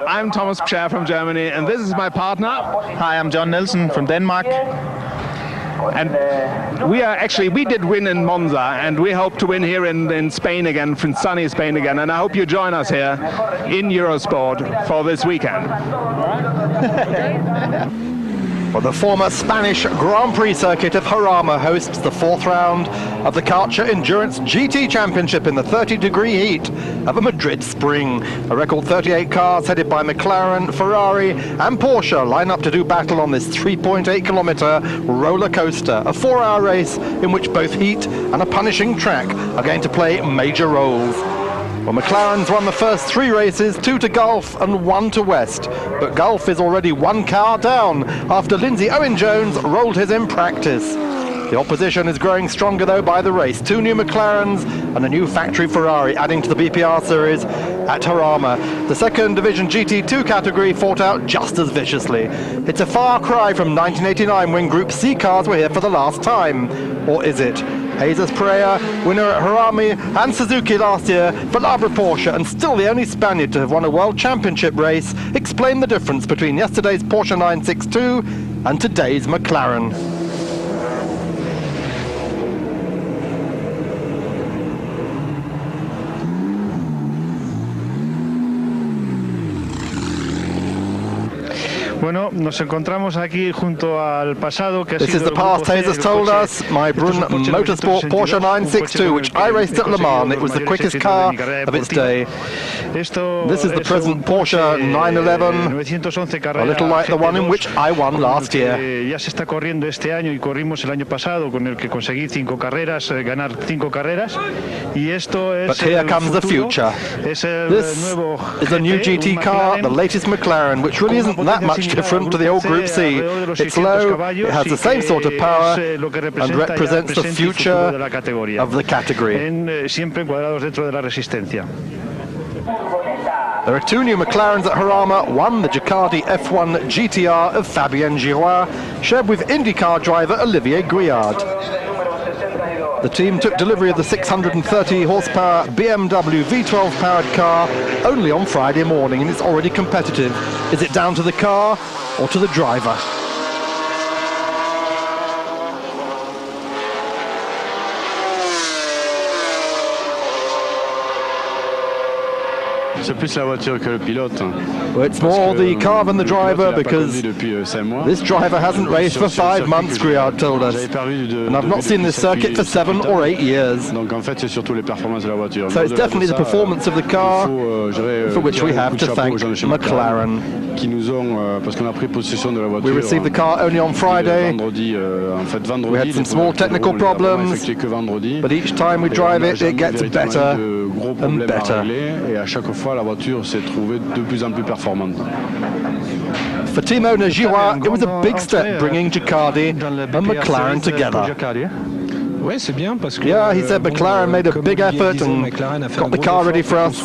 I'm Thomas Pscher from Germany, and this is my partner. Hi, I'm John Nielsen from Denmark. And we did win in Monza, and we hope to win here in Spain again, from sunny Spain again. And I hope you join us here in Eurosport for this weekend. Well, the former Spanish Grand Prix circuit of Jarama hosts the fourth round of the Karcher Endurance GT Championship in the 30-degree heat of a Madrid spring. A record 38 cars headed by McLaren, Ferrari and Porsche line up to do battle on this 3.8-kilometer roller coaster, a 4-hour race in which both heat and a punishing track are going to play major roles. Well, McLaren's won the first 3 races, 2 to Gulf and 1 to West. But Gulf is already 1 car down after Lindsay Owen-Jones rolled his in practice. The opposition is growing stronger though by the race. 2 new McLarens and a new factory Ferrari adding to the BPR series at Jarama. The second division GT2 category fought out just as viciously. It's a far cry from 1989 when Group C cars were here for the last time. Or is it? Jesus Pereira, winner at Jarama and Suzuki last year, Valabra Porsche, and still the only Spaniard to have won a World Championship race, explain the difference between yesterday's Porsche 962 and today's McLaren. Bueno, nos encontramos aquí junto al pasado que ha This sido is the past, Hayes told us. My Brun Motorsport Porsche 962, which I raced at Le Mans. It was the quickest car of its day. This is the present Porsche 911, a little like the one in which I won last year. Ya se está corriendo este año y corrimos el año pasado, con el que conseguí 5 carreras, ganar 5 carreras. Y esto es. But here comes the future. This is a new GT car, the latest McLaren, which really isn't that much different to the old Group C. It's low, it has the same sort of power, and represents the future of the category. Siempre encuadrados dentro de la resistencia. There are 2 new McLarens at Jarama, one the Ducati F1 GTR of Fabien Giroir, shared with IndyCar driver Olivier Gouillard. The team took delivery of the 630 horsepower BMW V12 powered car only on Friday morning, and it's already competitive. Is it down to the car or to the driver? C'est plus la voiture que le pilote. Well, it's more the car than the driver, because this driver hasn't raced for 5 months, Gouillard told us. And I've not seen this circuit for 7 or 8 years. So it's definitely the performance of the car for which we have to thank McLaren. We received the car only on Friday. We had some small technical problems, but each time we drive it, it gets better and better. For team owner Giroir, it was a big step bringing Ducati and McLaren together. Yeah, he said McLaren made a big effort and got the car ready for us,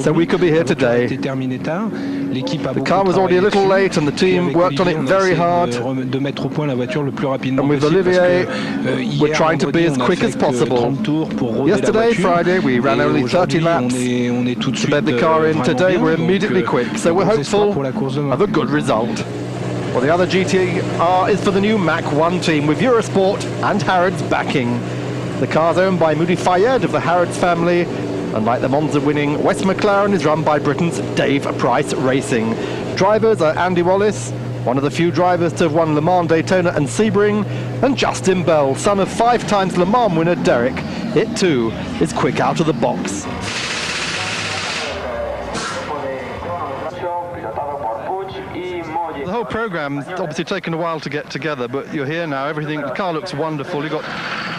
so we could be here today. The car was already a little late and the team worked on it very hard. And with Olivier, we're trying to be as quick as possible. Yesterday, Friday, we ran only 30 laps to bed the car in. Today, we're immediately quick, so we're hopeful of a good result. Well, the other GTR is for the new Mach 1 team with Eurosport and Harrods backing. The car's owned by Moody Fayed of the Harrods family, and like the Monza-winning West McLaren is run by Britain's Dave Price Racing. Drivers are Andy Wallace, one of the few drivers to have won Le Mans, Daytona and Sebring, and Justin Bell, son of 5 times Le Mans winner Derek. It too is quick out of the box. The whole program's obviously taken a while to get together, but you're here now. Everything, the car looks wonderful. You've got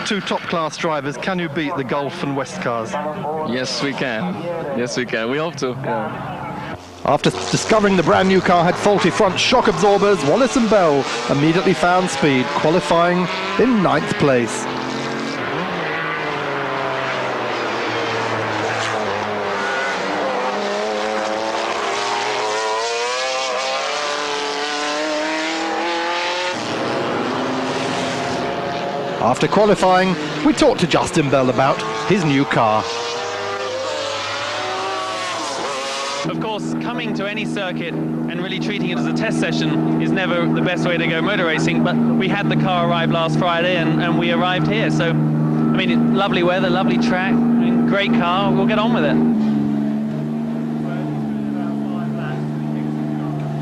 2 top-class drivers. Can you beat the Gulf and West cars? Yes, we can. Yes, we can. We hope to. Yeah. After discovering the brand new car had faulty front shock absorbers, Wallace and Bell immediately found speed, qualifying in 9th place. After qualifying, we talked to Justin Bell about his new car. Of course, coming to any circuit and really treating it as a test session is never the best way to go motor racing, but we had the car arrive last Friday and we arrived here. So, I mean, lovely weather, lovely track, I mean, great car, we'll get on with it.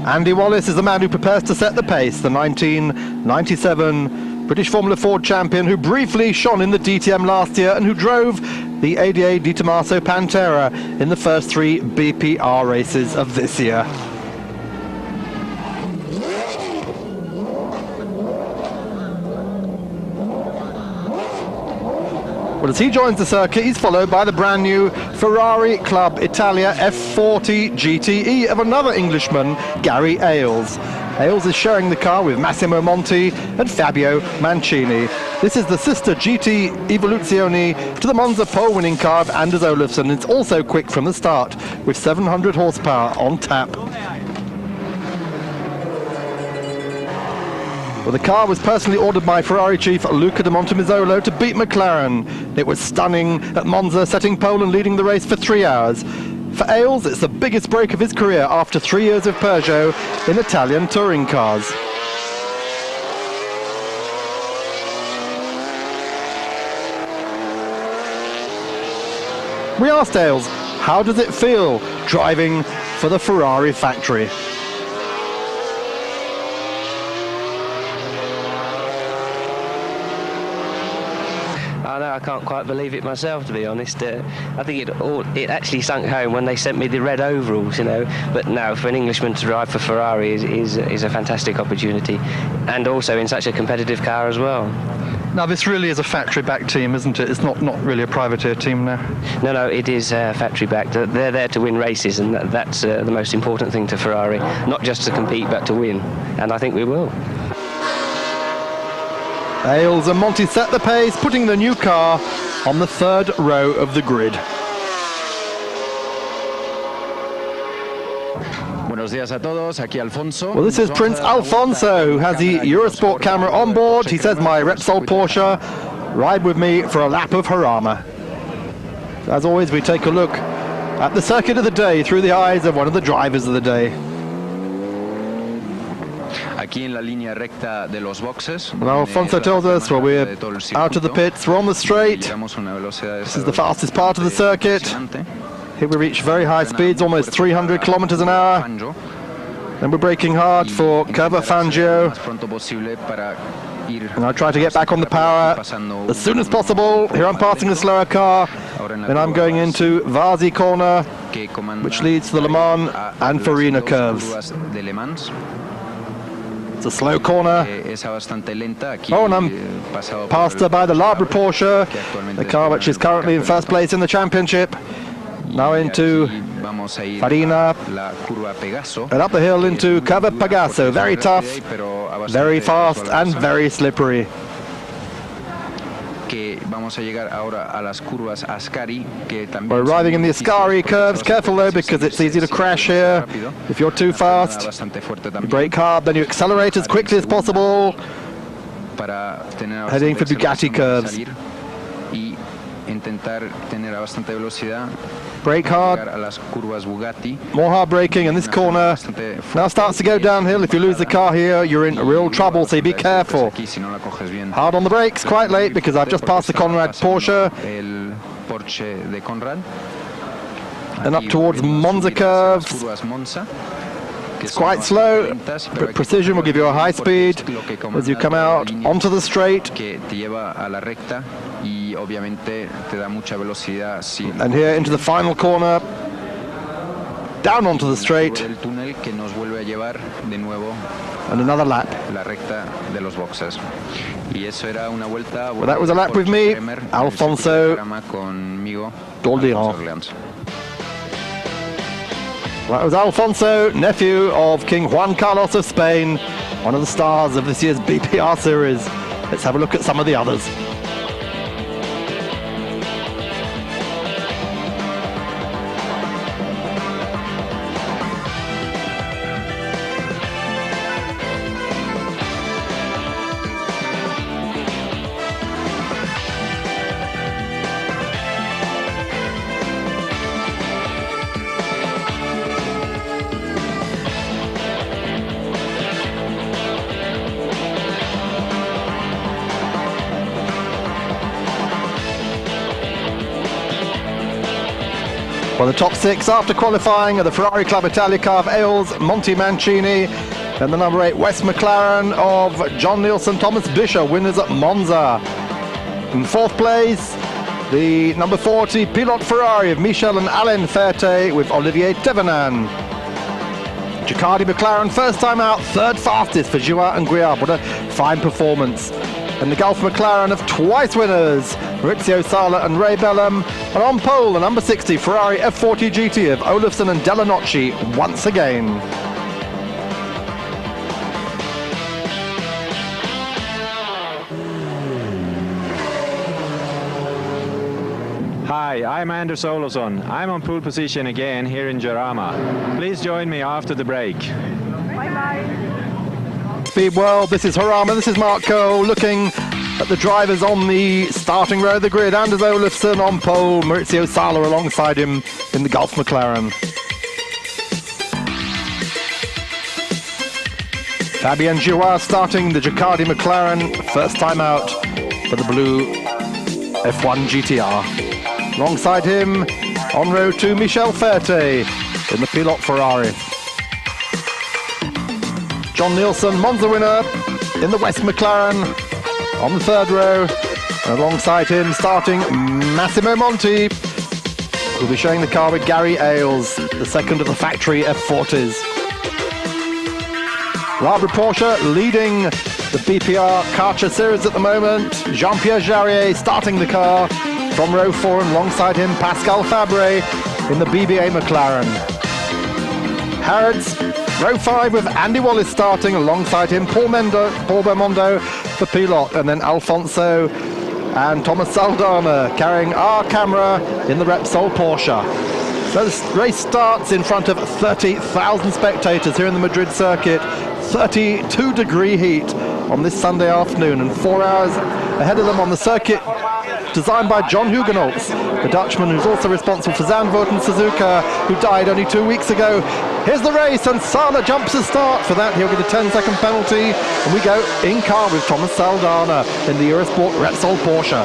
Andy Wallace is the man who prepares to set the pace, the 1997 British Formula Ford champion who briefly shone in the DTM last year and who drove the ADA Di Tommaso Pantera in the first 3 BPR races of this year. Well, as he joins the circuit, he's followed by the brand new Ferrari Club Italia F40 GTE of another Englishman, Gary Ailes. Ailes is sharing the car with Massimo Monti and Fabio Mancini. This is the sister GT Evoluzione to the Monza pole-winning car of Anders Olafsson. It's also quick from the start, with 700 horsepower on tap. Well, the car was personally ordered by Ferrari chief Luca de Montemizzolo to beat McLaren. It was stunning at Monza, setting pole and leading the race for 3 hours. For Ailes, it's the biggest break of his career after 3 years of Peugeot in Italian touring cars. We asked Ailes, how does it feel driving for the Ferrari factory? I can't quite believe it myself, to be honest. I think it actually sunk home when they sent me the red overalls, you know. But no, for an Englishman to drive for Ferrari is a fantastic opportunity, and also in such a competitive car as well. Now, this really is a factory-backed team, isn't it? It's not really a privateer team now. No, it is factory-backed. They're there to win races, and that's the most important thing to Ferrari. Not just to compete, but to win, and I think we will. Ailes and Monti set the pace, putting the new car on the 3rd row of the grid. Buenos días a todos, aquí Alfonso. Well, this is Prince Alfonso, who has the Eurosport camera on board. He says, my Repsol Porsche, ride with me for a lap of Jarama. As always, we take a look at the circuit of the day through the eyes of one of the drivers of the day. Well, Alfonso tells us, well, we're out of the pits, we're on the straight. This is the fastest part of the circuit. Here we reach very high speeds, almost 300 kilometers an hour. Then we're braking hard for Curva Fangio. And I try to get back on the power as soon as possible. Here I'm passing a slower car. Then I'm going into Vasi corner, which leads to the Le Mans and Farina curves. It's a slow corner. Oh, and I'm passed by the Labre Porsche, the car which is currently in first place in the championship. Now into Farina, and up the hill into Curva Pegaso. Very tough, very fast, and very slippery. We're arriving in the Ascari curves. Careful though, because it's easy to crash here if you're too fast. You brake hard, then you accelerate as quickly as possible. Heading for Bugatti curves. Brake hard, more hard braking, and this corner now starts to go downhill. If you lose the car here, you're in real trouble, so be careful. Hard on the brakes, quite late, because I've just passed the Conrad Porsche. And up towards Monza curves. It's quite slow, but precision will give you a high speed as you come out onto the straight. And here into the final corner, down onto the straight, and another lap. Well, that was a lap with me, Alfonso D'Orléans. That was Alfonso, nephew of King Juan Carlos of Spain, one of the stars of this year's BPR series. Let's have a look at some of the others. Well, the top 6 after qualifying are the Ferrari Club Italia car of Ailes, Monty Mancini, and the number 8 West McLaren of John Nielsen, Thomas Bischer, winners at Monza. In 4th place, the number 40 Pilote Ferrari of Michel and Alain Ferté with Olivier Thévenin. Ducati McLaren first time out, 3rd fastest for Joao and Guiard. What a fine performance. And the Gulf McLaren of twice winners, Maurizio Sala and Ray Bellum. And on pole, the number 60 Ferrari F40 GT of Olofsson and Delanocci once again. Hi, I'm Anders Olofsson. I'm on pole position again here in Jarama. Please join me after the break. Speed World, this is Jarama, this is Mark Cole looking at the drivers on the starting row of the grid. Anders Olofsson on pole, Maurizio Sala alongside him in the Gulf McLaren. Fabien Giroir starting the Ducati McLaren, first time out for the blue F1 GTR. Alongside him, on row 2, Michel Ferté in the Pilote Ferrari. John Nielsen, Monza winner, in the West McLaren on the 3rd row. And alongside him, starting Massimo Monti, who'll be showing the car with Gary Ailes, the 2nd of the factory F40s. Labre Porsche leading the BPR Karcher series at the moment. Jean-Pierre Jarier starting the car from row 4, and alongside him Pascal Fabre in the BBA McLaren. Harrods, row 5 with Andy Wallace starting, alongside him Paul Bermondo, the Pilote, and then Alfonso and Thomas Saldana carrying our camera in the Repsol Porsche. So the race starts in front of 30,000 spectators here in the Madrid circuit. 32-degree heat on this Sunday afternoon, and 4 hours ahead of them on the circuit designed by John Hugenholtz, the Dutchman who's also responsible for Zandvoort and Suzuka, who died only 2 weeks ago. Here's the race, and Sala jumps to start. For that, he'll get a 10-second penalty, and we go in car with Thomas Saldana in the Eurosport Repsol Porsche.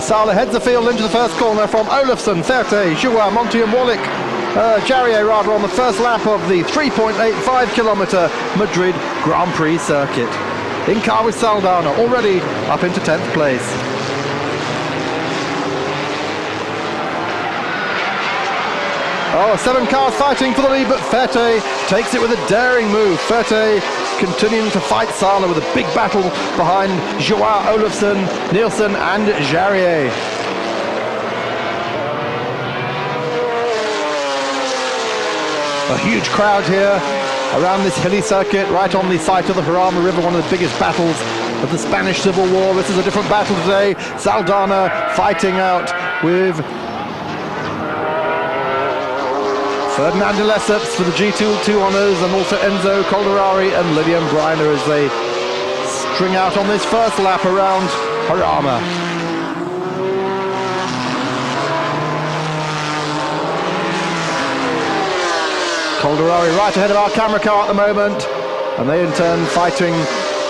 Sala heads the field into the first corner from Olofsson, Ferté, Joao, Monti and Wallach. Jarier rather on the first lap of the 3.85 kilometre Madrid Grand Prix circuit. In car with Saldana, already up into 10th place. Oh, 7 cars fighting for the lead, but Ferté takes it with a daring move. Ferté continuing to fight Sala with a big battle behind Joao, Olofsson, Nielsen and Jarier. A huge crowd here around this hilly circuit, right on the site of the Jarama River, one of the biggest battles of the Spanish Civil War. This is a different battle today. Saldana fighting out with Ferdinand de Lesseps for the G2 honours, and also Enzo Calderari and Lilian Briner as they string out on this first lap around Jarama. Calderari right ahead of our camera car at the moment, and they in turn fighting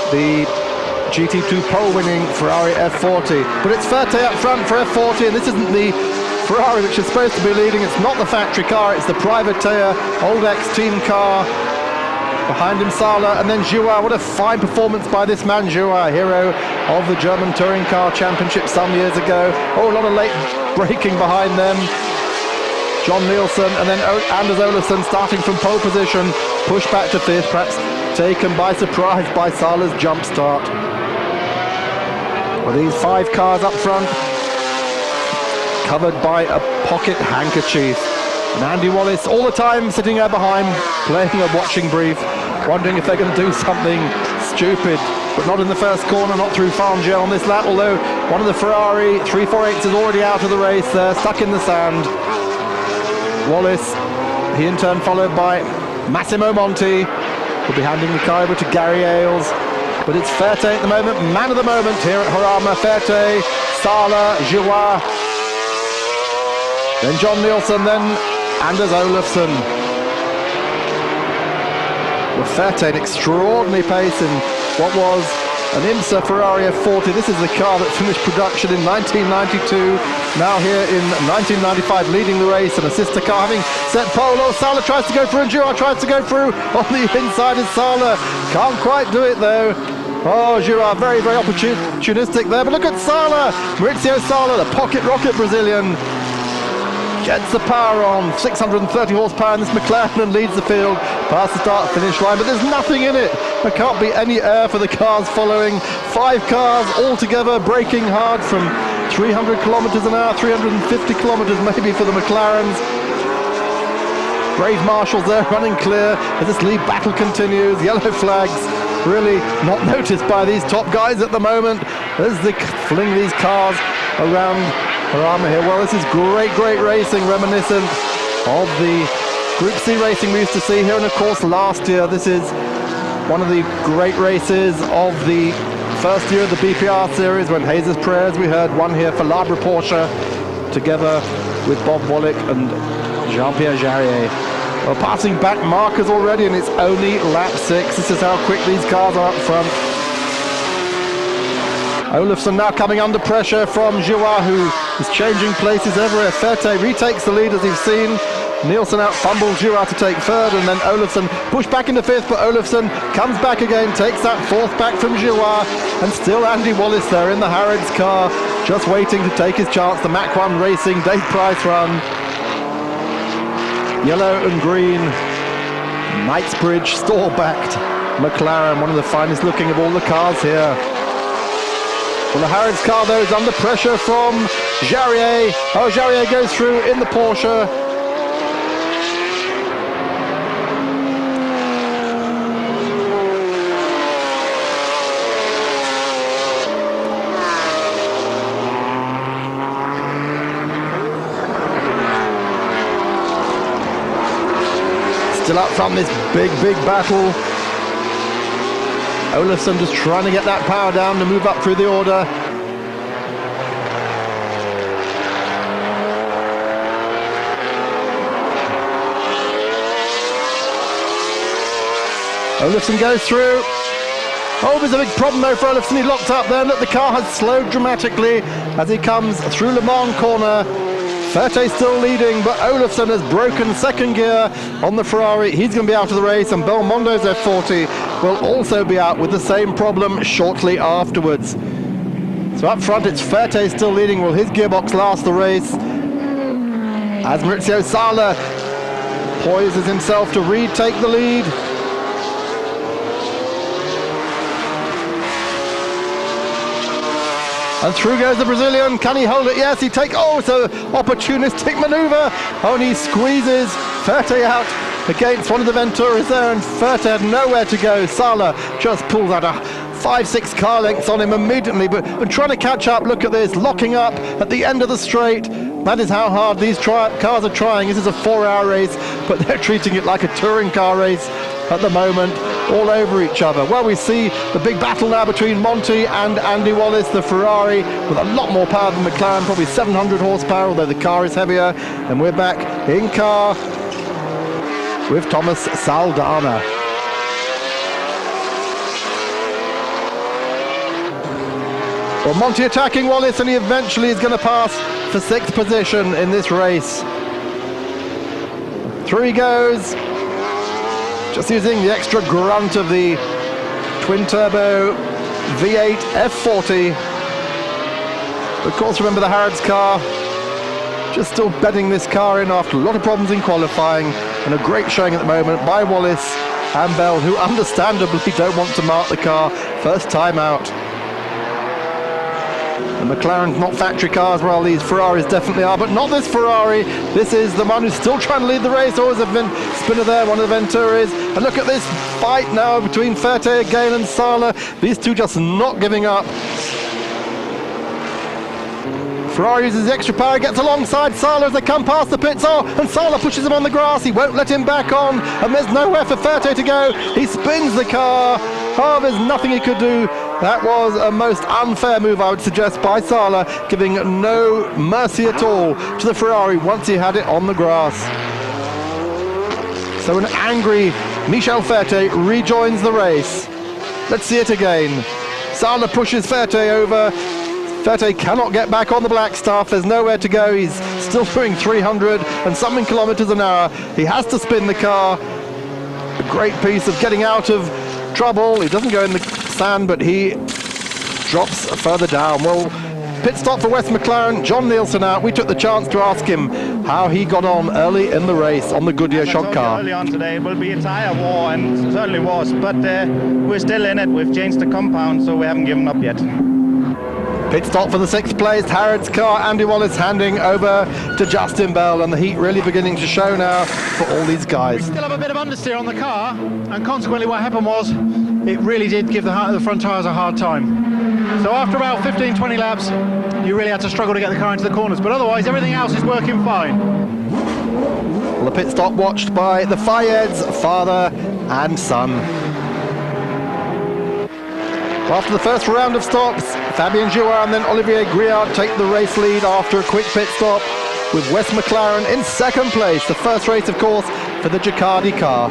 the GT2 pole-winning Ferrari F40. But it's Ferté up front for F40, and this isn't the Ferrari which is supposed to be leading. It's not the factory car, it's the Privateer Old X team car. Behind him Sala, and then Joao. What a fine performance by this man, Joao, hero of the German Touring Car Championship some years ago. Oh, a lot of late braking behind them. John Nielsen, and then Anders Olofsson starting from pole position, push back to 5th, perhaps taken by surprise by Sala's jump start. Well, these 5 cars up front, covered by a pocket handkerchief. And Andy Wallace all the time sitting there behind, playing a watching brief, wondering if they're going to do something stupid. But not in the first corner, not through Fangio on this lap, although one of the Ferrari 348s is already out of the race there, stuck in the sand. Wallace, he in turn followed by Massimo Monti, will be handing the car over to Gary Ailes. But it's Ferté at the moment, man of the moment here at Jarama. Ferté, Sala, Joao, then John Nielsen, then Anders Olofsson. Well, Ferté, an extraordinary pace in what was an IMSA Ferrari F40. This is the car that finished production in 1992. now here in 1995, leading the race, and a sister car having set pole. Oh, Sala tries to go through, and Girard tries to go through. On the inside is Sala. Can't quite do it though. Oh, Girard, very, very opportunistic there. But look at Sala, Maurizio Sala, the pocket rocket Brazilian. Gets the power on, 630 horsepower in this McLaren, and leads the field past the start-finish line, but there's nothing in it. There can't be any air for the cars following. 5 cars all together, braking hard from 300 kilometers an hour, 350 kilometers maybe for the McLarens. Brave marshals there running clear as this lead battle continues. Yellow flags really not noticed by these top guys at the moment as they fling these cars around Jarama here. Well, this is great, great racing, reminiscent of the Group C racing we used to see here. And of course, last year, this is one of the great races of the first year of the BPR series when Jesus Perez, we heard, won here for Labre Porsche together with Bob Wallach and Jean-Pierre Jarier. Well, passing back markers already, and it's only lap 6. This is how quick these cars are up front. Olofsson now coming under pressure from Girard, who is changing places everywhere. Ferte retakes the lead, as you've seen. Nielsen out fumbles Girard to take third, and then Olofsson pushed back into fifth, but Olofsson comes back again, takes that fourth back from Girard, and still Andy Wallace there in the Harrods car, just waiting to take his chance. The Mach 1 Racing Dave Price run. Yellow and green, Knightsbridge store-backed McLaren, one of the finest looking of all the cars here. Well, the Harrods car, though, is under pressure from Jarier. Oh, Jarier goes through in the Porsche. Still up front, this big, big battle. Olofsson just trying to get that power down to move up through the order. Olofsson goes through. Oh, there's a big problem though for Olofsson. He locked up there. Look, the car has slowed dramatically as he comes through Le Mans corner. Ferte still leading, but Olofsson has broken second gear on the Ferrari. He's going to be out of the race, and Belmondo's F40 will also be out with the same problem shortly afterwards. So up front, it's Ferte still leading. Will his gearbox last the race? As Maurizio Sala poises himself to retake the lead. And through goes the Brazilian. Can he hold it? Yes, he takes. Oh, it's an opportunistic maneuver. Oh, and he squeezes Ferte out against one of the Venturas there, and Ferte had nowhere to go. Sala just pulls out a 5-6 car lengths on him immediately, but trying to catch up. Look at this, locking up at the end of the straight. That is how hard these cars are trying. This is a 4-hour race, but they're treating it like a touring car race at the moment, all over each other. Well, we see the big battle now between Monty and Andy Wallace, the Ferrari, with a lot more power than McLaren, probably 700 horsepower, although the car is heavier. And we're back in car with Thomas Saldana. Well, Monty attacking Wallace, and he eventually is going to pass for 6th position in this race. Through he goes, just using the extra grunt of the twin-turbo V8 F40. Of course, remember the Harrods car, just still bedding this car in after a lot of problems in qualifying, and a great showing at the moment by Wallace and Bell, who understandably don't want to mark the car first time out. The McLaren's not factory cars, well, these Ferraris definitely are, but not this Ferrari. This is the one who's still trying to lead the race. Always a spinner there, one of the Venturas. And look at this fight now between Ferte again and Sala. These two just not giving up. Ferrari uses extra power, gets alongside Sala as they come past the pits. Oh, and Sala pushes him on the grass. He won't let him back on, and there's nowhere for Ferte to go. He spins the car. Oh, there's nothing he could do. That was a most unfair move, I would suggest, by Sala, giving no mercy at all to the Ferrari once he had it on the grass. So an angry Michel Ferte rejoins the race. Let's see it again. Sala pushes Ferte over. Vettel cannot get back on the black stuff. There's nowhere to go. He's still doing 300 and something kilometers an hour. He has to spin the car. A great piece of getting out of trouble. He doesn't go in the sand, but he drops further down. Well, pit stop for West McLaren. John Nielsen out. We took the chance to ask him how he got on early in the race on the Goodyear shock car. Early on today it will be a tyre war, and it certainly was, but we're still in it. We've changed the compound, so we haven't given up yet. Pit stop for the 6th place Harrods car. Andy Wallace handing over to Justin Bell, and the heat really beginning to show now for all these guys. We still have a bit of understeer on the car, and consequently what happened was it really did give the front tyres a hard time. So after about 15-20 laps, you really had to struggle to get the car into the corners, but otherwise everything else is working fine. Well, the pit stop watched by the Fayeds, father and son. After the first round of stops, Fabien Girouard and then Olivier Griard take the race lead after a quick pit stop, with Wes McLaren in 2nd place. The first race, of course, for the Gicardi car.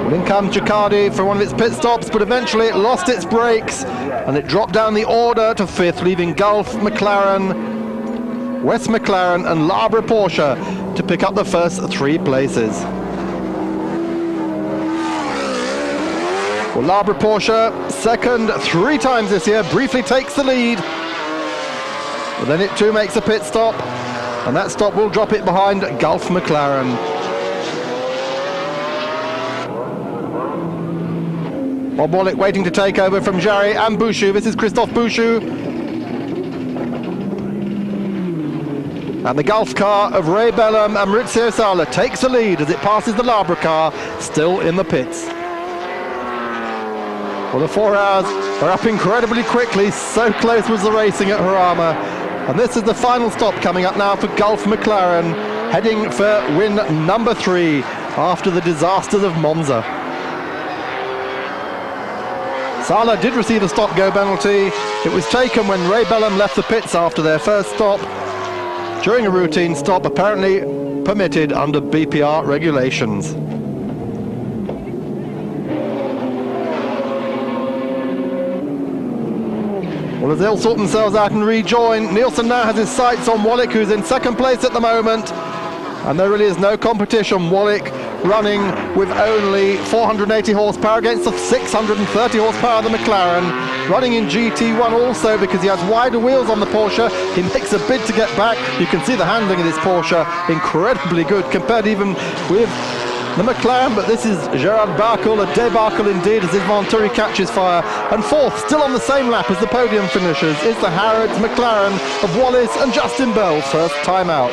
Well, in comes Gicardi for one of its pit stops, but eventually it lost its brakes and it dropped down the order to 5th, leaving Gulf McLaren, Wes McLaren and Labre Porsche to pick up the first 3 places. Well, Labre Porsche, 2nd 3 times this year, briefly takes the lead. But then it too makes a pit stop, and that stop will drop it behind Gulf McLaren. Bob Wallach waiting to take over from Jarry and Bouchou. This is Christophe Bouchou. And the Gulf car of Ray Bellum and Maurizio Sala takes the lead as it passes the Labre car, still in the pits. Well, the 4 hours are up incredibly quickly. So close was the racing at Jarama. And this is the final stop coming up now for Gulf McLaren, heading for win number 3 after the disasters of Monza. Sala did receive a stop-go penalty. It was taken when Ray Bellum left the pits after their first stop, during a routine stop apparently permitted under BPR regulations. Well, as they'll sort themselves out and rejoin, Nielsen now has his sights on Wallach, who's in 2nd place at the moment. And there really is no competition. Wallach running with only 480 horsepower against the 630 horsepower of the McLaren. Running in GT1 also because he has wider wheels on the Porsche. He makes a bid to get back. You can see the handling of this Porsche, incredibly good compared even with the McLaren, but this is Gerard Barkel, a debacle indeed as his Venturi catches fire. And 4th, still on the same lap as the podium finishers, is the Harrods McLaren of Wallace and Justin Bell, first time out.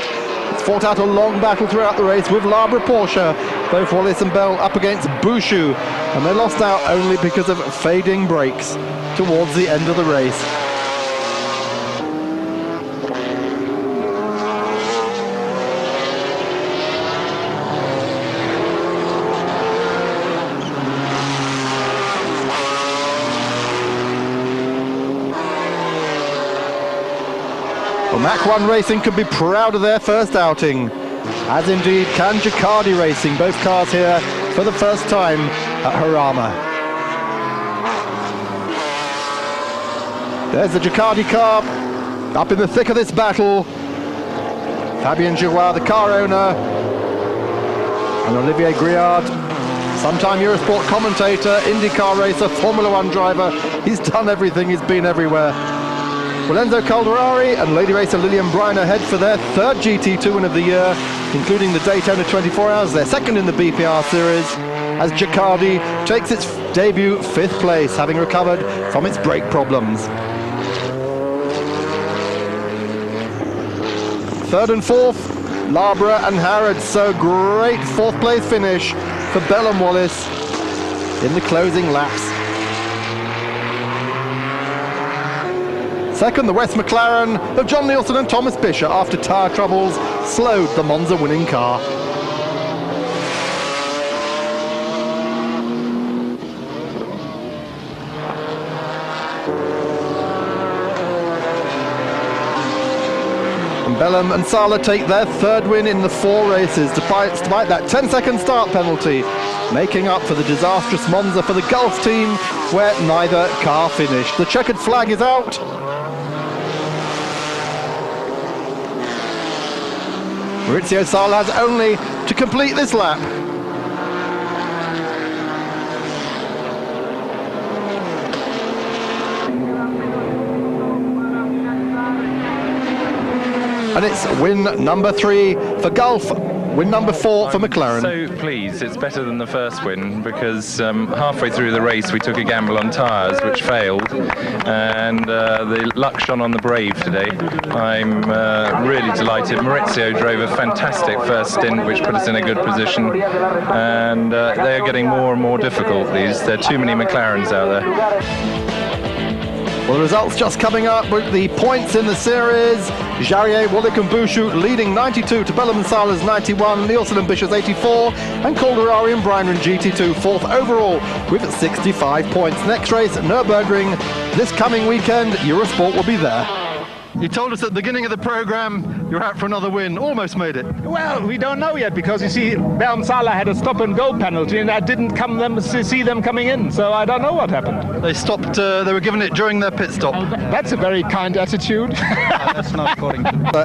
It's fought out a long battle throughout the race with Labre Porsche, both Wallace and Bell up against Bouchou, and they lost out only because of fading brakes towards the end of the race. Well, Mach 1 Racing can be proud of their first outing, as indeed can Gicardi Racing, both cars here for the first time at Jarama. There's the Gicardi car, up in the thick of this battle. Fabien Girouard, the car owner, and Olivier Griard, sometime Eurosport commentator, IndyCar racer, Formula 1 driver. He's done everything, he's been everywhere. Well, Enzo Calderari and lady racer Lillian Briner head for their 3rd GT2 win of the year, including the Daytona 24 Hours, their 2nd in the BPR series, as Gicardi takes its debut 5th place, having recovered from its brake problems. 3rd and 4th, Labre and Harrods, so great 4th place finish for Bell and Wallace in the closing laps. 2nd, the West McLaren of John Nielsen and Thomas Bisher, after tyre troubles slowed the Monza winning car. And Bellum and Sala take their 3rd win in the 4 races, despite that 10-second start penalty making up for the disastrous Monza for the Gulf team, where neither car finished. The checkered flag is out. Maurizio Sala has only to complete this lap. And it's win number 3 for Gulf, win number 4 for McLaren. So pleased, it's better than the first win, because halfway through the race we took a gamble on tyres, which failed, and the luck shone on the brave today. I'm really delighted. Maurizio drove a fantastic first stint, which put us in a good position, and they are getting more and more difficult. There are too many McLarens out there. Well, the results just coming up with the points in the series. Jarier, Wolik and Bouchou leading 92 to Bellum and Salas 91, Nielsen and Bishop's 84, and Calderari and Briner GT2 fourth overall with 65 points. Next race, Nürburgring. This coming weekend, Eurosport will be there. You told us at the beginning of the program you're out for another win. Almost made it. Well, we don't know yet, because you see, Bellum Sala had a stop and go penalty, and I didn't see them coming in, so I don't know what happened. They stopped. They were given it during their pit stop. That's a very kind attitude. That's not according to